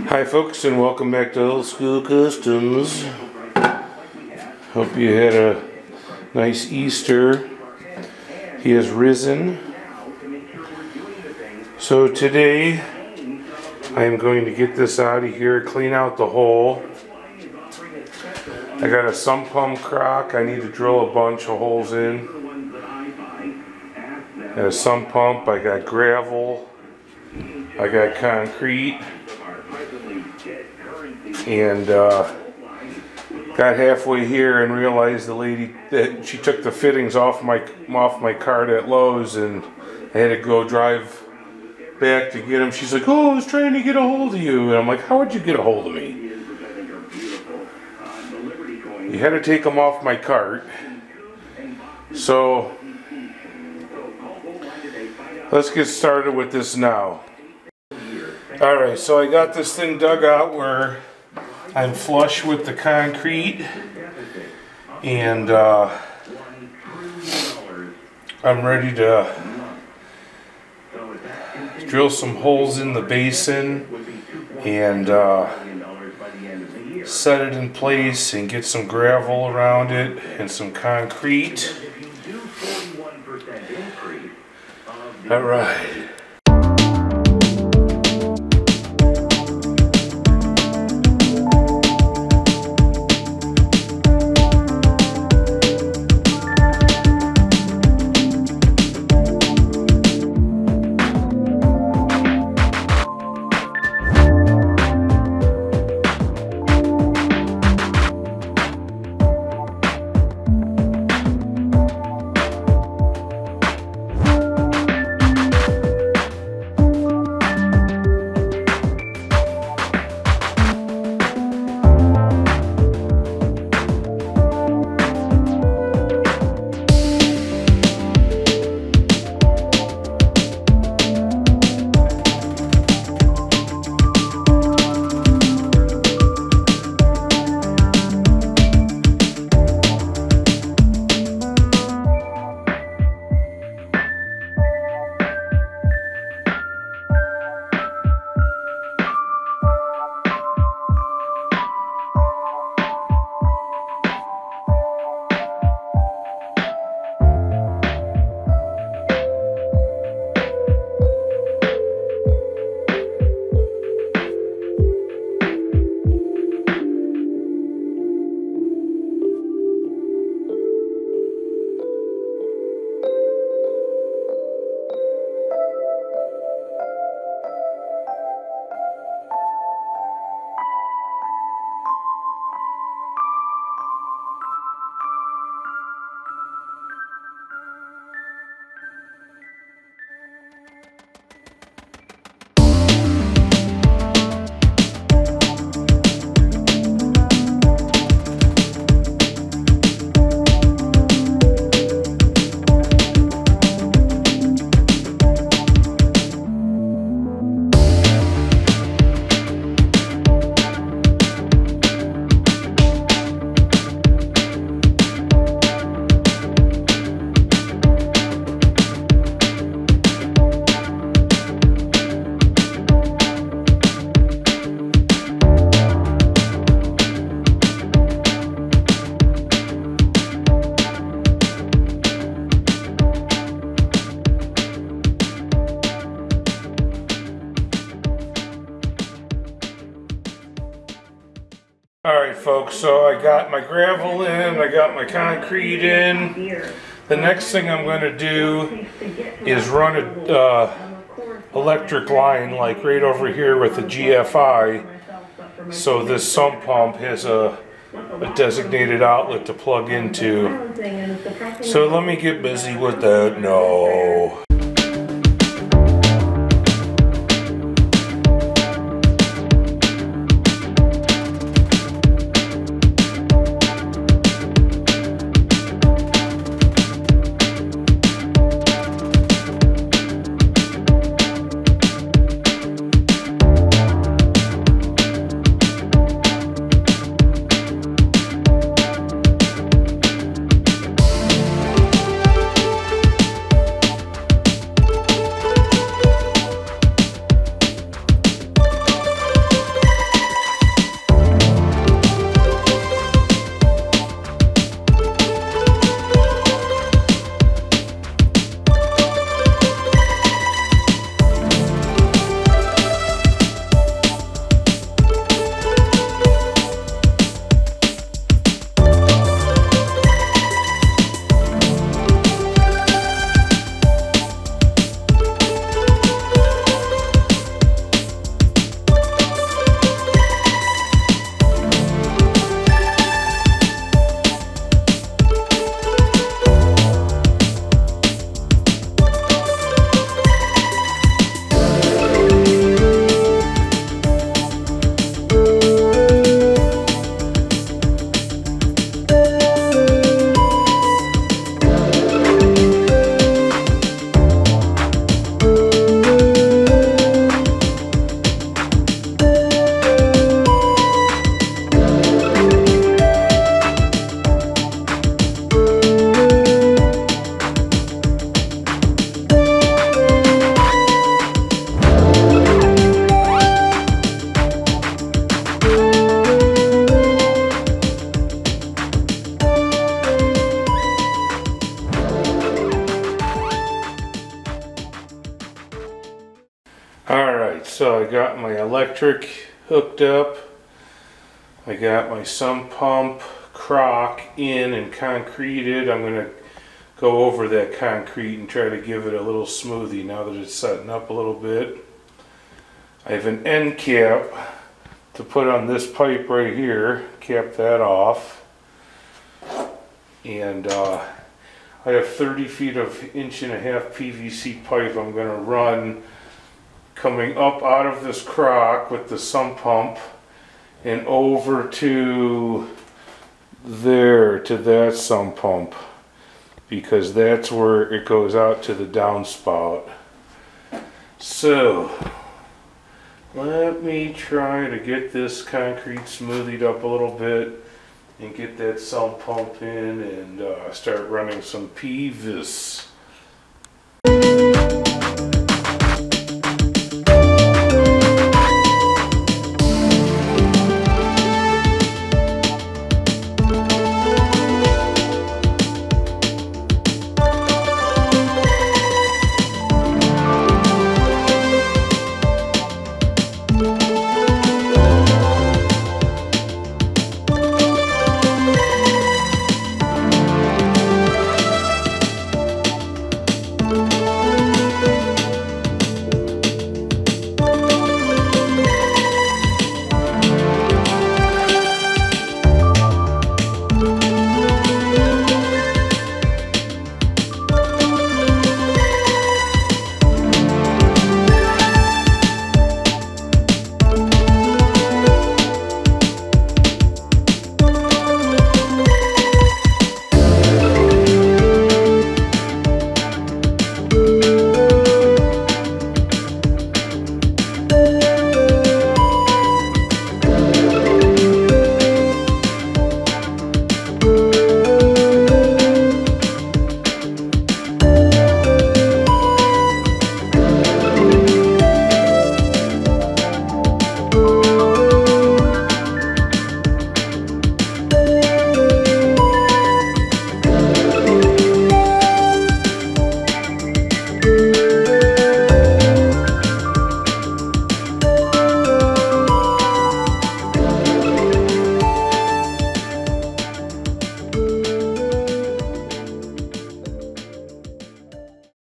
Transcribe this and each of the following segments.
Hi folks, and welcome back to Old School Customs. Hope you had a nice Easter. He has risen. So today I am going to get this out of here, clean out the hole. I got a sump pump crock I need to drill a bunch of holes in. Got a sump pump, I got gravel, I got concrete, and got halfway here and realized the lady that she took the fittings off my cart at Lowe's, and I had to go drive back to get them. She's like, "Oh, I was trying to get a hold of you," and I'm like, "How would you get a hold of me?" You had to take them off my cart. So let's get started with this now. Alright, so I got this thing dug out where I'm flush with the concrete, and I'm ready to drill some holes in the basin and set it in place and get some gravel around it and some concrete. Alright. Alright folks, so I got my gravel in, I got my concrete in. The next thing I'm going to do is run a electric line like right over here with the GFI, so this sump pump has a designated outlet to plug into. So let me get busy with that now. Alright, so I got my electric hooked up. I got my sump pump crock in and concreted. I'm going to go over that concrete and try to give it a little smoothie now that it's setting up a little bit. I have an end cap to put on this pipe right here, cap that off. And I have 30 feet of 1.5 inch PVC pipe I'm going to run coming up out of this crock with the sump pump and over to there, to that sump pump, because that's where it goes out to the downspout. So let me try to get this concrete smoothed up a little bit and get that sump pump in and start running some PVC.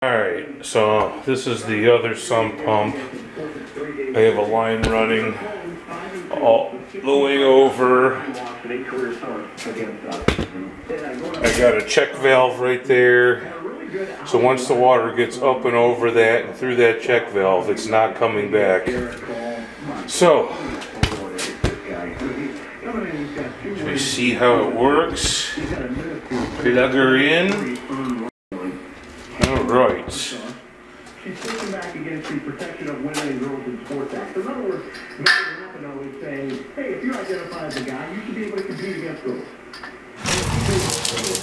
Alright, so this is the other sump pump. I have a line running all the way over. I got a check valve right there. So once the water gets up and over that and through that check valve, it's not coming back. So, we see how it works. Plug her in. Alright. She's pushing back against the Protection of Women and Girls in Sports Act. In other words, Megan Rapinoe is saying, hey, if you identify as a guy, you should be able to compete against girls.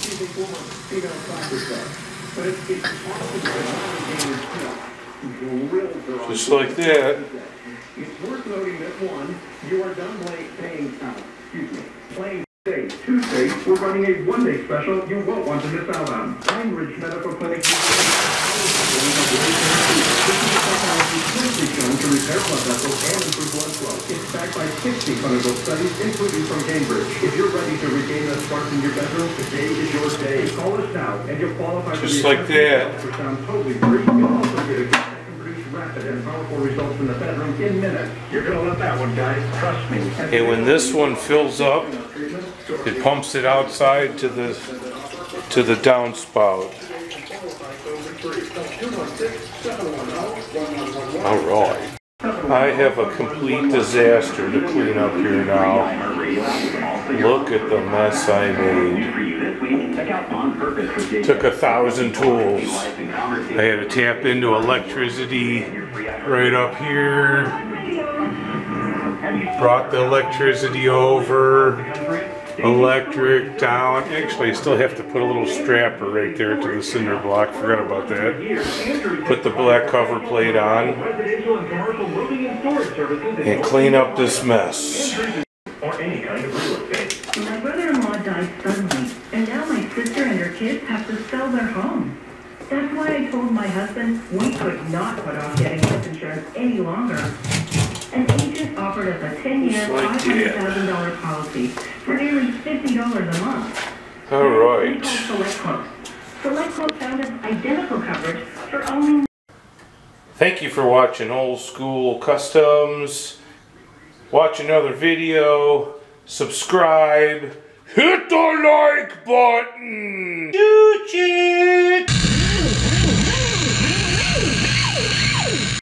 She's a former female soccer star. But it's possible. Just like that. It's worth noting that one, you are done playing Tuesday, we're running a one-day special you won't want to miss out on. Heinrich Medical Clinic uses technology shown to repair blood vessels and improve blood flow. It's backed by 60 clinical studies, including from Cambridge. If you're ready to regain that spark in your bedroom, today is your day. Call us now, and you'll qualify for just like that. For sound totally free. You'll also get a rapid and powerful results in the bedroom in minutes. You're gonna love that one, guys. Trust me. And when this one fills up, it pumps it outside to the downspout. Alright. I have a complete disaster to clean up here now. Look at the mess I made. Took 1,000 tools. I had to tap into electricity right up here. Brought the electricity over. Electric down. Actually, I still have to put a little strapper right there to the cinder block. Forgot about that. Put the black cover plate on and clean up this mess. My brother-in-law died suddenly, and now my sister and her kids have to sell their home. That's why I told told my husband we could not put off getting health insurance any longer. An agent offered us a 10-year, $500,000 policy for nearly $50 a month. All right. We called Select Quote. Select Quote found us identical coverage for only... Thank you for watching Old School Customs. Watch another video. Subscribe. Hit the like button. Choo-choo.